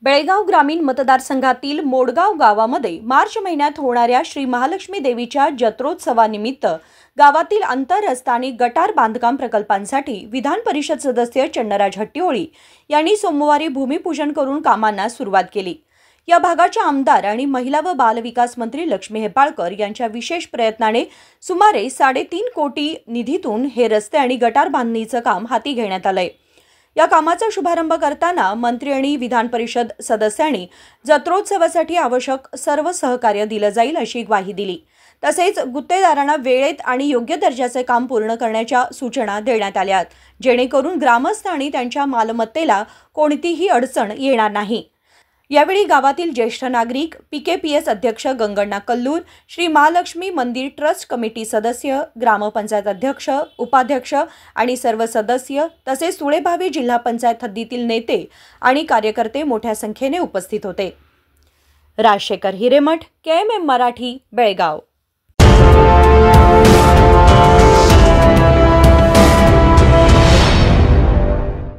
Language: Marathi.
बेळगाव ग्रामीण मतदारसंघातील मोडगाव गावामध्ये मार्च महिन्यात होणाऱ्या श्री महालक्ष्मी देवीच्या जत्रोत्सवानिमित्त गावातील आंतररस्ता आणि गटार बांधकाम प्रकल्पांसाठी विधान परिषद सदस्य चन्नराज हट्टीहोळी यांनी सोमवारी भूमिपूजन करून कामांना सुरुवात केली। या भागाच्या आमदार आणि महिला व बालविकास मंत्री लक्ष्मी हेब्बाळकर यांच्या विशेष प्रयत्नाने सुमारे 3.5 कोटी निधीतून हे रस्ते आणि गटार बांधणीचं काम हाती घेण्यात आलंय। या कामाचा शुभारंभ करताना मंत्री आणि विधान परिषद सदस्यांनी जत्रोत्सवासाठी आवश्यक सर्व सहकार्य दिलं जाईल अशी ग्वाही दिली। तसेच गुत्तेदारांना वेळेत आणि योग्य दर्जाचे काम पूर्ण करण्याच्या सूचना देण्यात आल्या, जेणेकरून ग्रामस्थ आणि त्यांच्या मालमत्तेला कोणतीही अडचण येणार नाही। यावेळी गावातील ज्येष्ठ नागरिक, पीकेपीएस अध्यक्ष गंगण्णा कल्लूर, श्री महालक्ष्मी मंदिर ट्रस्ट कमिटी सदस्य, ग्रामपंचायत अध्यक्ष, उपाध्यक्ष आणि सर्व सदस्य तसेच सुळेभावी जिल्हा पंचायत हद्दीतील नेते आणि कार्यकर्ते मोठ्या संख्येने उपस्थित होते। राजशेखर हिरेमठ, KMM मराठी, बेळगाव।